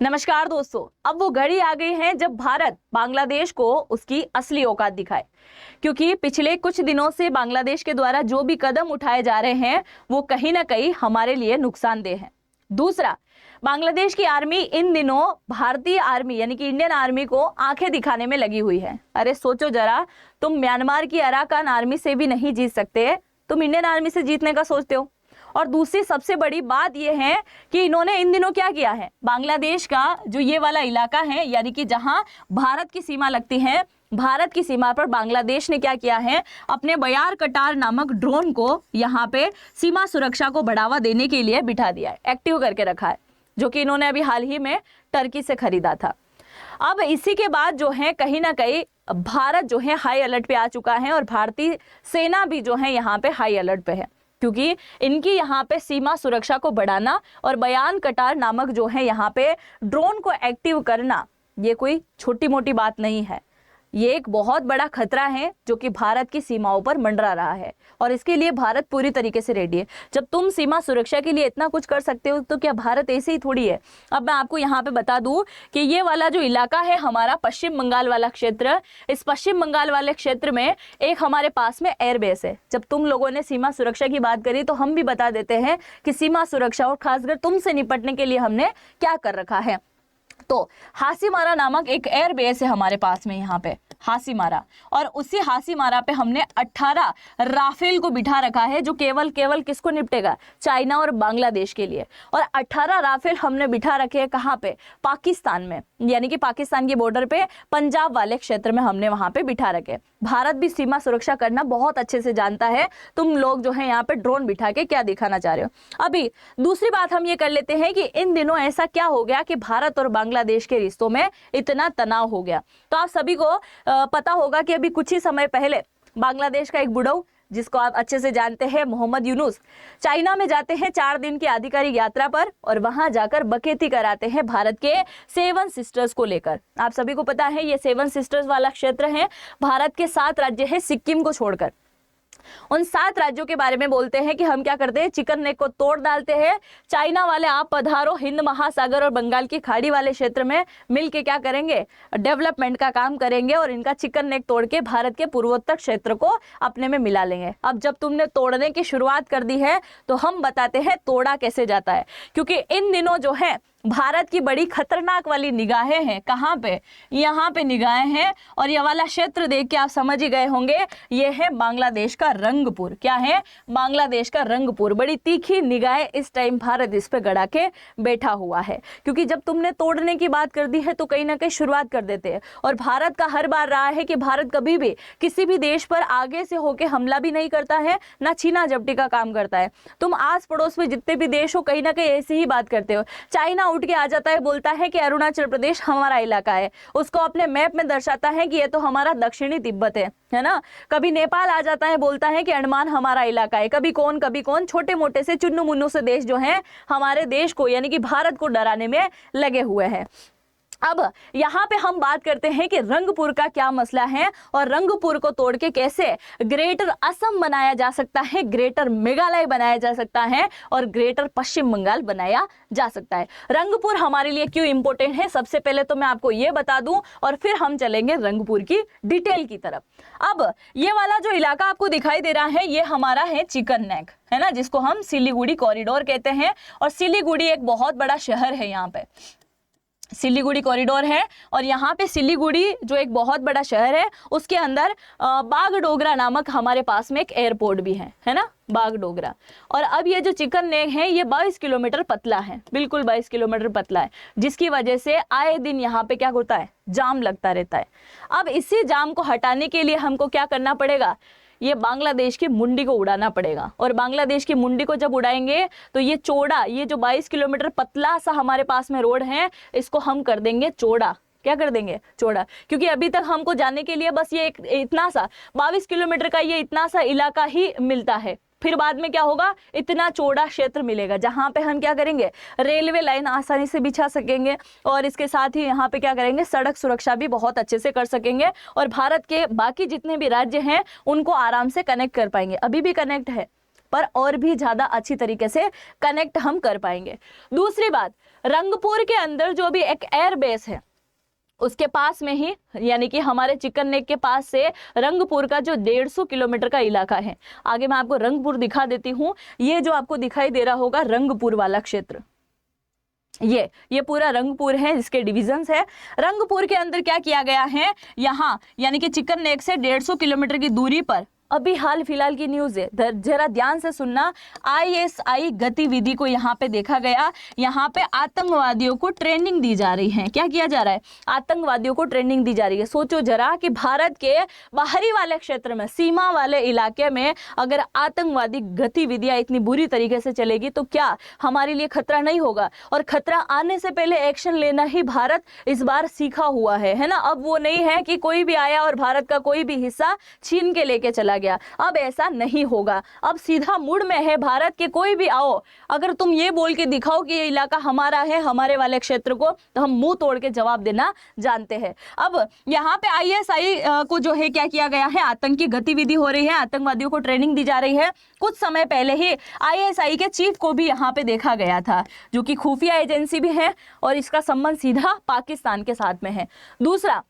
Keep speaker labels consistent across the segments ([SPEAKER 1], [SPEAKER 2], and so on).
[SPEAKER 1] नमस्कार दोस्तों, अब वो घड़ी आ गई है जब भारत बांग्लादेश को उसकी असली औकात दिखाए। क्योंकि पिछले कुछ दिनों से बांग्लादेश के द्वारा जो भी कदम उठाए जा रहे हैं वो कहीं ना कहीं हमारे लिए नुकसानदेह है। दूसरा, बांग्लादेश की आर्मी इन दिनों भारतीय आर्मी यानी कि इंडियन आर्मी को आंखें दिखाने में लगी हुई है। अरे सोचो जरा, तुम म्यांमार की अराकान आर्मी से भी नहीं जीत सकते, तुम इंडियन आर्मी से जीतने का सोचते हो। और दूसरी सबसे बड़ी बात यह है कि इन्होंने इन दिनों क्या किया है, बांग्लादेश का जो ये वाला इलाका है यानी कि जहां भारत की सीमा लगती है, भारत की सीमा पर बांग्लादेश ने क्या किया है, अपने बयार कटार नामक ड्रोन को यहाँ पे सीमा सुरक्षा को बढ़ावा देने के लिए बिठा दिया है, एक्टिव करके रखा है, जो कि इन्होंने अभी हाल ही में टर्की से खरीदा था। अब इसी के बाद जो है कहीं ना कहीं भारत जो है हाई अलर्ट पे आ चुका है और भारतीय सेना भी जो है यहाँ पे हाई अलर्ट पे है, क्योंकि इनकी यहाँ पे सीमा सुरक्षा को बढ़ाना और बयान कटार नामक जो है यहाँ पे ड्रोन को एक्टिव करना, ये कोई छोटी मोटी बात नहीं है। ये एक बहुत बड़ा खतरा है जो कि भारत की सीमाओं पर मंडरा रहा है और इसके लिए भारत पूरी तरीके से रेडी है। जब तुम सीमा सुरक्षा के लिए इतना कुछ कर सकते हो तो क्या भारत ऐसे ही थोड़ी है। अब मैं आपको यहाँ पे बता दूं कि ये वाला जो इलाका है हमारा पश्चिम बंगाल वाला क्षेत्र, इस पश्चिम बंगाल वाले क्षेत्र में एक हमारे पास में एयरबेस है। जब तुम लोगों ने सीमा सुरक्षा की बात करी तो हम भी बता देते हैं कि सीमा सुरक्षा और खासकर तुमसे निपटने के लिए हमने क्या कर रखा है। तो हासीमारा नामक एक एयर बेस है हमारे पास में यहाँ पे, हासीमारा, और उसी हासीमारा पे हमने 18 राफेल को बिठा रखा है जो केवल किसको निपटेगा, चाइना और बांग्लादेश के लिए। और 18 राफेल हमने बिठा रखे हैं कहाँ पे, पाकिस्तान में, यानी कि पाकिस्तान की बॉर्डर पे पंजाब वाले क्षेत्र में हमने वहां पे बिठा रखे। भारत भी सीमा सुरक्षा करना बहुत अच्छे से जानता है, तुम लोग जो है यहाँ पे ड्रोन बिठा के क्या दिखाना चाह रहे हो। अभी दूसरी बात हम ये कर लेते हैं कि इन दिनों ऐसा क्या हो गया कि भारत और बांग्लादेश के रिश्तों में इतना तनाव हो गया। तो आप सभी को पता होगा कि अभी कुछ ही समय पहले बांग्लादेश का एक बुढ़ऊ, जिसको आप अच्छे से जानते हैं, मोहम्मद यूनुस, चाइना में जाते हैं 4 दिन की आधिकारिक यात्रा पर और वहां जाकर बखेती कराते हैं भारत के 7 सिस्टर्स को लेकर। आप सभी को पता है ये 7 सिस्टर्स वाला क्षेत्र है, भारत के 7 राज्य है सिक्किम को छोड़कर। उन 7 राज्यों के बारे में बोलते हैं कि हम क्या करते हैं, चिकन नेक को तोड़ डालते हैं। चाइना वाले आप पधारो, हिंद महासागर और बंगाल की खाड़ी वाले क्षेत्र में मिलके क्या करेंगे, डेवलपमेंट का काम करेंगे और इनका चिकन नेक तोड़ के भारत के पूर्वोत्तर क्षेत्र को अपने में मिला लेंगे। अब जब तुमने तोड़ने की शुरुआत कर दी है तो हम बताते हैं तोड़ा कैसे जाता है, क्योंकि इन दिनों जो है भारत की बड़ी खतरनाक वाली निगाहें हैं। कहाँ पे, यहाँ पे निगाहें हैं और ये वाला क्षेत्र देख के आप समझ ही गए होंगे, ये है बांग्लादेश का रंगपुर। क्या है, बांग्लादेश का रंगपुर। बड़ी तीखी निगाहें इस टाइम भारत इस पे गड़ा के बैठा हुआ है, क्योंकि जब तुमने तोड़ने की बात कर दी है तो कहीं ना कहीं शुरुआत कर देते हैं। और भारत का हर बार रहा है कि भारत कभी भी किसी भी देश पर आगे से होके हमला भी नहीं करता है, ना छीना झपटी का काम करता है। तुम आस पड़ोस में जितने भी देश हो कहीं ना कहीं ऐसी ही बात करते हो। चाइना उठ के आ जाता है, बोलता है कि अरुणाचल प्रदेश हमारा इलाका है, उसको अपने मैप में दर्शाता है कि ये तो हमारा दक्षिणी तिब्बत है ना। कभी नेपाल आ जाता है, बोलता है कि अंडमान हमारा इलाका है। कभी कौन छोटे मोटे से चुन्नू मुन्नू से देश जो हैं हमारे देश को यानी कि भारत को डराने में लगे हुए हैं। अब यहाँ पे हम बात करते हैं कि रंगपुर का क्या मसला है और रंगपुर को तोड़ के कैसे ग्रेटर असम बनाया जा सकता है, ग्रेटर मेघालय बनाया जा सकता है और ग्रेटर पश्चिम बंगाल बनाया जा सकता है। रंगपुर हमारे लिए क्यों इंपॉर्टेंट है, सबसे पहले तो मैं आपको ये बता दूं और फिर हम चलेंगे रंगपुर की डिटेल की तरफ। अब ये वाला जो इलाका आपको दिखाई दे रहा है ये हमारा है चिकन नेक, है ना, जिसको हम सिलीगुड़ी कॉरिडोर कहते हैं। और सिलीगुड़ी एक बहुत बड़ा शहर है, यहाँ पे सिलीगुड़ी कॉरिडोर है और यहाँ पे सिलीगुड़ी जो एक बहुत बड़ा शहर है उसके अंदर बागडोगरा नामक हमारे पास में एक एयरपोर्ट भी है ना, बागडोगरा। और अब ये जो चिकन नेक है ये 22 किलोमीटर पतला है, बिल्कुल 22 किलोमीटर पतला है, जिसकी वजह से आए दिन यहाँ पे क्या होता है, जाम लगता रहता है। अब इसी जाम को हटाने के लिए हमको क्या करना पड़ेगा, ये बांग्लादेश की मुंडी को उड़ाना पड़ेगा। और बांग्लादेश की मुंडी को जब उड़ाएंगे तो ये चौड़ा, ये जो 22 किलोमीटर पतला सा हमारे पास में रोड है इसको हम कर देंगे चौड़ा। क्या कर देंगे, चौड़ा, क्योंकि अभी तक हमको जाने के लिए बस ये इतना सा 22 किलोमीटर का ये इतना सा इलाका ही मिलता है। फिर बाद में क्या होगा, इतना चौड़ा क्षेत्र मिलेगा जहां पे हम क्या करेंगे, रेलवे लाइन आसानी से बिछा सकेंगे और इसके साथ ही यहाँ पे क्या करेंगे, सड़क सुरक्षा भी बहुत अच्छे से कर सकेंगे और भारत के बाकी जितने भी राज्य हैं उनको आराम से कनेक्ट कर पाएंगे। अभी भी कनेक्ट है, पर और भी ज़्यादा अच्छी तरीके से कनेक्ट हम कर पाएंगे। दूसरी बात, रंगपुर के अंदर जो भी एक एयर बेस है उसके पास में ही, यानी कि हमारे चिकन नेक के पास से रंगपुर का जो 150 किलोमीटर का इलाका है, आगे मैं आपको रंगपुर दिखा देती हूँ। ये जो आपको दिखाई दे रहा होगा रंगपुर वाला क्षेत्र, ये पूरा रंगपुर है, इसके डिविजन्स है। रंगपुर के अंदर क्या किया गया है, यहाँ यानी कि चिकन नेक से 150 किलोमीटर की दूरी पर अभी हाल फिलहाल की न्यूज है, जरा ध्यान से सुनना। ISI गतिविधि को यहाँ पे देखा गया, यहाँ पे आतंकवादियों को ट्रेनिंग दी जा रही है। क्या किया जा रहा है, आतंकवादियों को ट्रेनिंग दी जा रही है। सोचो जरा कि भारत के बाहरी वाले क्षेत्र में, सीमा वाले इलाके में अगर आतंकवादी गतिविधियां इतनी बुरी तरीके से चलेगी तो क्या हमारे लिए खतरा नहीं होगा। और खतरा आने से पहले एक्शन लेना ही भारत इस बार सीखा हुआ है ना। अब वो नहीं है कि कोई भी आया और भारत का कोई भी हिस्सा छीन के लेके चला गया, अब ऐसा नहीं होगा। अब सीधा मुड़ में है भारत के, कोई भी आओ, अगर तुम ये बोल के दिखाओ कि ये इलाका हमारा है, हमारे वाले क्षेत्र को, तो हम मुंह तोड़ के जवाब देना जानते हैं। अब यहाँ पे ISI को जो है क्या किया गया है, आतंकी गतिविधि हो रही है, आतंकवादियों को ट्रेनिंग दी जा रही है। कुछ समय पहले ही ISI के चीफ को भी यहाँ पे देखा गया था, जो कि खुफिया एजेंसी भी है और इसका संबंध सीधा पाकिस्तान के साथ में है। दूसरा,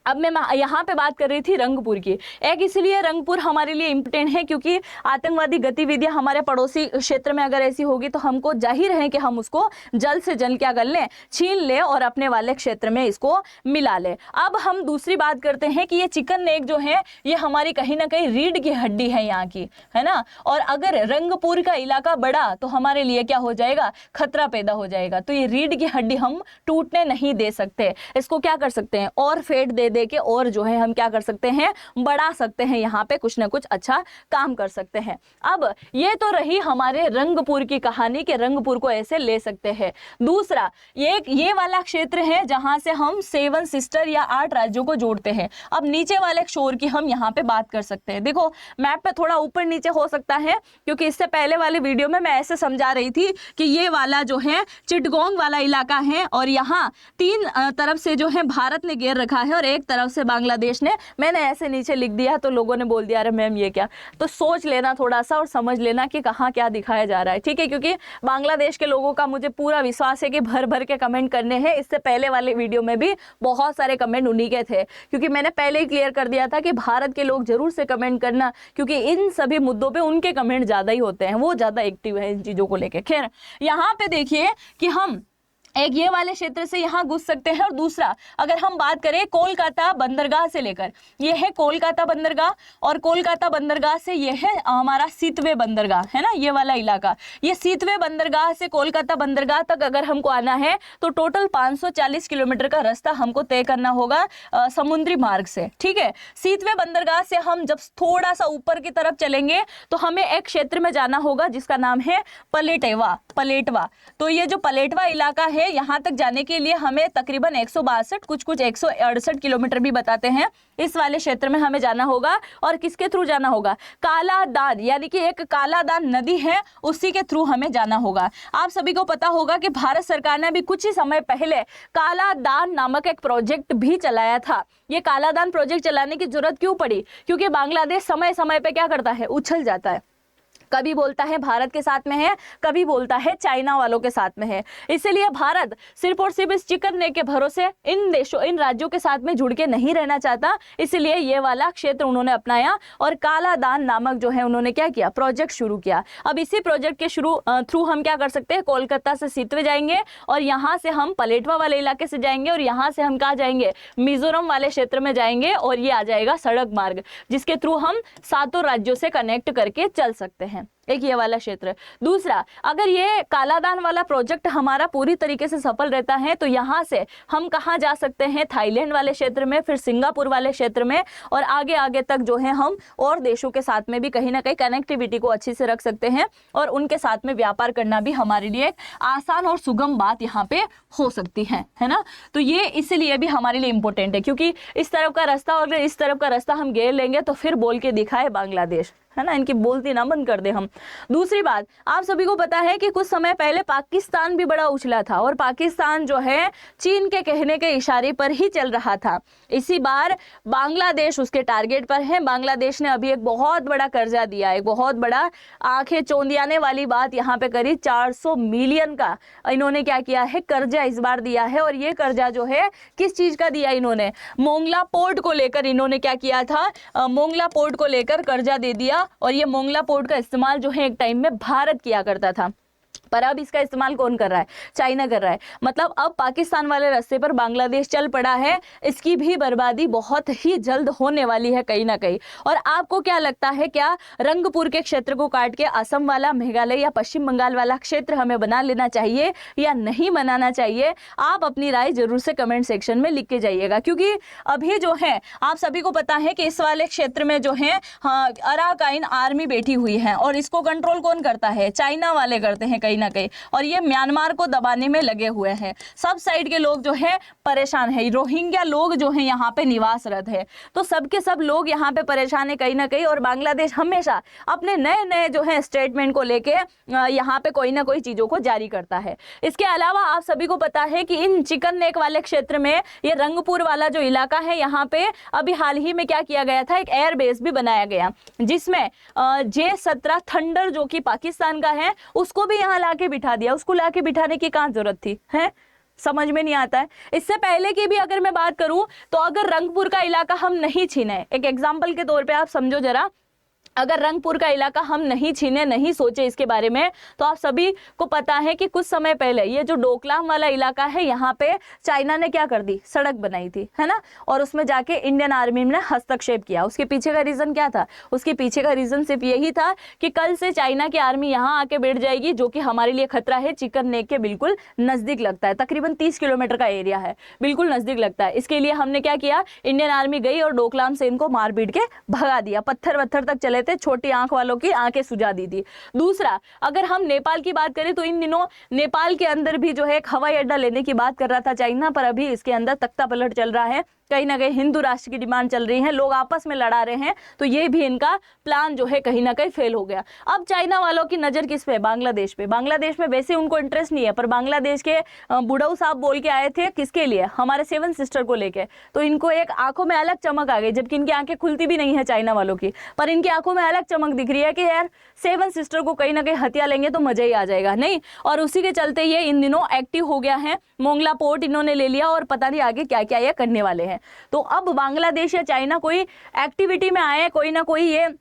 [SPEAKER 1] अब मैं यहाँ पे बात कर रही थी रंगपुर की। एक इसलिए रंगपुर हमारे लिए इम्पोर्टेंट है क्योंकि आतंकवादी गतिविधियां हमारे पड़ोसी क्षेत्र में अगर ऐसी होगी तो हमको जाहिर है कि हम उसको जल्द से जल्द क्या कर लें, छीन लें और अपने वाले क्षेत्र में इसको मिला लें। अब हम दूसरी बात करते हैं कि ये चिकन नेक जो है ये हमारी कहीं ना कहीं रीढ़ की हड्डी है यहाँ की, है ना। और अगर रंगपुर का इलाका बढ़ा तो हमारे लिए क्या हो जाएगा, खतरा पैदा हो जाएगा। तो ये रीढ़ की हड्डी हम टूटने नहीं दे सकते। इसको क्या कर सकते हैं, और फेट दे के और जो है हम क्या कर सकते हैं, बढ़ा सकते हैं, यहाँ पे कुछ ना कुछ अच्छा काम कर सकते हैं। अब ये तो रही हमारे रंगपुर की कहानी कि रंगपुर को ऐसे ले सकते हैं। दूसरा, ये वाला क्षेत्र है जहां से हम 7 सिस्टर या 8 राज्यों को जोड़ते हैं। अब नीचे वाले शोर की हम यहाँ पे बात कर सकते हैं। देखो मैप पे थोड़ा ऊपर नीचे हो सकता है क्योंकि इससे पहले वाले वीडियो में मैं ऐसे समझा रही थी कि ये वाला जो है चिटगोंग वाला इलाका है और यहाँ 3 तरफ से जो है भारत ने घेर रखा है और एक तरफ से बांग्लादेश ने। मैंने ऐसे नीचे लिख दिया तो लोगों ने बोल दिया अरे मैम ये क्या, तो सोच लेना थोड़ा सा और समझ लेना कि कहाँ क्या दिखाया जा रहा है, ठीक है। क्योंकि बांग्लादेश के लोगों का मुझे पूरा विश्वास है कि भर भर के कमेंट करने हैं। इससे पहले वाले वीडियो में भी बहुत सारे कमेंट उन्हीं के थे, क्योंकि मैंने पहले ही क्लियर कर दिया था कि भारत के लोग जरूर से कमेंट करना, क्योंकि इन सभी मुद्दों पे उनके कमेंट ज़्यादा ही होते हैं, वो ज़्यादा एक्टिव है इन चीज़ों को लेकर। खैर यहाँ पे देखिए कि हम एक ये वाले क्षेत्र से यहाँ घुस सकते हैं। और दूसरा, अगर हम बात करें कोलकाता बंदरगाह से लेकर, ये है कोलकाता बंदरगाह और कोलकाता बंदरगाह से ये है हमारा सीतवे बंदरगाह, है ना, ये वाला इलाका। ये सीतवे बंदरगाह से कोलकाता बंदरगाह तक अगर हमको आना है तो टोटल 540 किलोमीटर का रास्ता हमको तय करना होगा समुद्री मार्ग से, ठीक है। सीतवे बंदरगाह से हम जब थोड़ा सा ऊपर की तरफ चलेंगे तो हमें एक क्षेत्र में जाना होगा जिसका नाम है पलेटवा। तो ये जो पलेटवा इलाका है, यहाँ तक जाने के लिए हमें तकरीबन 162 कुछ 168 किलोमीटर भी बताते हैं, इस वाले क्षेत्र में हमें जाना होगा। और किसके थ्रू जाना होगा, कालादान, यानी कि एक कालादान नदी है, उसी के थ्रू हमें जाना होगा। आप सभी को पता होगा कि भारत सरकार ने भी कुछ ही समय पहले कालादान नामक एक प्रोजेक्ट भी चलाया था। ये कालादान प्रोजेक्ट चलाने की जरूरत क्यों पड़ी, क्योंकि बांग्लादेश समय समय पे क्या करता है, उछल जाता है। कभी बोलता है भारत के साथ में है, कभी बोलता है चाइना वालों के साथ में है। इसलिए भारत सिर्फ और सिर्फ इस चिकन नेक के भरोसे इन राज्यों के साथ में जुड़ के नहीं रहना चाहता, इसलिए ये वाला क्षेत्र उन्होंने अपनाया और कालादान नामक जो है उन्होंने क्या किया, प्रोजेक्ट शुरू किया। अब इसी प्रोजेक्ट के थ्रू हम क्या कर सकते हैं, कोलकाता से सीतवे जाएंगे और यहाँ से हम पलेटवा वाले इलाके से जाएंगे और यहाँ से हम कहाँ जाएंगे, मिजोरम वाले क्षेत्र में जाएंगे और ये आ जाएगा सड़क मार्ग, जिसके थ्रू हम 7 राज्यों से कनेक्ट करके चल सकते हैं। एक ये वाला क्षेत्र। दूसरा, अगर ये कालादान वाला प्रोजेक्ट हमारा पूरी तरीके से सफल रहता है तो यहाँ से हम कहाँ जा सकते हैं, थाईलैंड वाले क्षेत्र में, फिर सिंगापुर वाले क्षेत्र में और आगे आगे तक जो है हम और देशों के साथ में भी कहीं ना कहीं कनेक्टिविटी को अच्छी से रख सकते हैं और उनके साथ में व्यापार करना भी हमारे लिए एक आसान और सुगम बात यहाँ पे हो सकती है ना। तो ये इसलिए भी हमारे लिए इम्पोर्टेंट है, क्योंकि इस तरफ का रास्ता और इस तरफ का रास्ता हम घेर लेंगे तो फिर बोल के दिखाए बांग्लादेश, है ना, इनकी बोलती ना बंद कर दे हम। दूसरी बात, आप सभी को पता है कि कुछ समय पहले पाकिस्तान भी बड़ा उछला था और पाकिस्तान जो है चीन के कहने के इशारे पर ही चल रहा था। इसी बार बांग्लादेश उसके टारगेट पर है। बांग्लादेश ने अभी एक बहुत बड़ा कर्जा दिया, एक बहुत बड़ा आंखें चौंधियाने वाली बात यहाँ पे करी। 400 मिलियन का इन्होंने क्या किया है, कर्जा इस बार दिया है। और ये कर्जा जो है किस चीज का दिया इन्होंने, मोंगला पोर्ट को लेकर इन्होंने क्या किया था, मोंगला पोर्ट को लेकर कर्जा दे दिया। और ये मोंगला पोर्ट का इस्तेमाल जो है एक टाइम में भारत किया करता था, पर अब इसका इस्तेमाल कौन कर रहा है, चाइना कर रहा है। मतलब अब पाकिस्तान वाले रास्ते पर बांग्लादेश चल पड़ा है। इसकी भी बर्बादी बहुत ही जल्द होने वाली है कहीं ना कहीं। और आपको क्या लगता है, क्या रंगपुर के क्षेत्र को काट के असम वाला, मेघालय या पश्चिम बंगाल वाला क्षेत्र हमें बना लेना चाहिए या नहीं बनाना चाहिए? आप अपनी राय जरूर से कमेंट सेक्शन में लिख के जाइएगा, क्योंकि अभी जो है आप सभी को पता है कि इस वाले क्षेत्र में जो है अराकाइन आर्मी बैठी हुई है और इसको कंट्रोल कौन करता है, चाइना वाले करते हैं कहीं ना कहीं। और ये म्यांमार को दबाने में लगे हुए हैं। सब साइड के लोग जो है परेशान है। रोहिंग्या लोग जो है यहाँ पे निवासरत है, तो सबके सब लोग यहाँ पे परेशान है कहीं ना कहीं। और बांग्लादेश हमेशा अपने नए नए जो है स्टेटमेंट को लेके यहाँ पे कोई ना कोई चीजों को जारी करता है। इसके अलावा आप सभी को पता है कि इन चिकन नेक वाले क्षेत्र में, ये रंगपुर वाला जो इलाका है, यहाँ पे अभी हाल ही में क्या किया गया था, एक एयरबेस भी बनाया गया, जिसमें J-17 थंडर जो कि पाकिस्तान का है उसको भी यहाँ लाके बिठा दिया। उसको लाके बिठाने की कहाँ जरूरत थी, है समझ में नहीं आता है। इससे पहले की भी अगर मैं बात करूं तो अगर रंगपुर का इलाका हम नहीं छीने, एक एग्जांपल के तौर पे आप समझो जरा, अगर रंगपुर का इलाका हम नहीं छीने, नहीं सोचे इसके बारे में, तो आप सभी को पता है कि कुछ समय पहले ये जो डोकलाम वाला इलाका है, यहाँ पे चाइना ने क्या कर दी, सड़क बनाई थी, है ना। और उसमें जाके इंडियन आर्मी ने हस्तक्षेप किया। उसके पीछे का रीजन क्या था, उसके पीछे का रीजन सिर्फ यही था कि कल से चाइना की आर्मी यहाँ आके बैठ जाएगी, जो कि हमारे लिए खतरा है। चिकन नेक के बिल्कुल नजदीक लगता है, तकरीबन 30 किलोमीटर का एरिया है, बिल्कुल नजदीक लगता है। इसके लिए हमने क्या किया, इंडियन आर्मी गई और डोकलाम से इनको मार पीट के भगा दिया। पत्थर वत्थर तक चले थे, छोटी आंख वालों की आंखें सुझा दी थी। दूसरा, अगर हम नेपाल की बात करें तो इन दिनों नेपाल के अंदर भी जो है एक हवाई अड्डा लेने की बात कर रहा था चाइना, पर अभी इसके अंदर तख्ता पलट चल रहा है। कहीं ना कहीं हिंदू राष्ट्र की डिमांड चल रही है, लोग आपस में लड़ा रहे हैं, तो ये भी इनका प्लान जो है कहीं ना कहीं फेल हो गया। अब चाइना वालों की नजर किस पे, बांग्लादेश पे। बांग्लादेश में वैसे उनको इंटरेस्ट नहीं है, पर बांग्लादेश के बुढ़ऊ साहब बोल के आए थे, किसके लिए, हमारे 7 सिस्टर को लेके, तो इनको एक आंखों में अलग चमक आ गई, जबकि इनकी आंखें खुलती भी नहीं है चाइना वालों की, पर इनकी आंखों में अलग चमक दिख रही है कि यार 7 सिस्टर को कहीं ना कहीं हत्या लेंगे तो मजा ही आ जाएगा, नहीं। और उसी के चलते ये इन दिनों एक्टिव हो गया है। मोंगला पोर्ट इन्होंने ले लिया और पता नहीं आगे क्या क्या ये करने वाले हैं। तो अब बांग्लादेश या चाइना कोई एक्टिविटी में आए, कोई ना कोई ये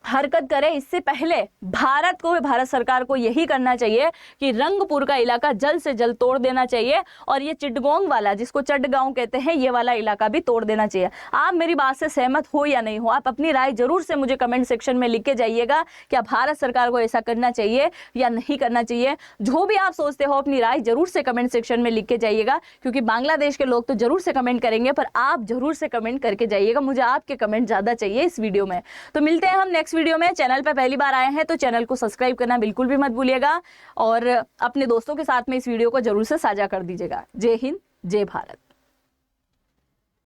[SPEAKER 1] हरकत करे, इससे पहले भारत को, भारत सरकार को यही करना चाहिए कि रंगपुर का इलाका जल्द से जल्द तोड़ देना चाहिए। और ये चिटगोंग वाला, जिसको चटगांव कहते हैं, ये वाला इलाका भी तोड़ देना चाहिए। आप मेरी बात से सहमत हो या नहीं हो, आप अपनी राय जरूर से मुझे कमेंट सेक्शन में लिख के जाइएगा। क्या भारत सरकार को ऐसा करना चाहिए या नहीं करना चाहिए? जो भी आप सोचते हो अपनी राय जरूर से कमेंट सेक्शन में लिख के जाइएगा, क्योंकि बांग्लादेश के लोग तो जरूर से कमेंट करेंगे, पर आप जरूर से कमेंट करके जाइएगा। मुझे आपके कमेंट ज्यादा चाहिए इस वीडियो में। तो मिलते हैं हम नेक्स्ट वीडियो में। चैनल पर पहली बार आए हैं तो चैनल को सब्सक्राइब करना बिल्कुल भी मत भूलिएगा और अपने दोस्तों के साथ में इस वीडियो को जरूर से साझा कर दीजिएगा। जय हिंद, जय भारत।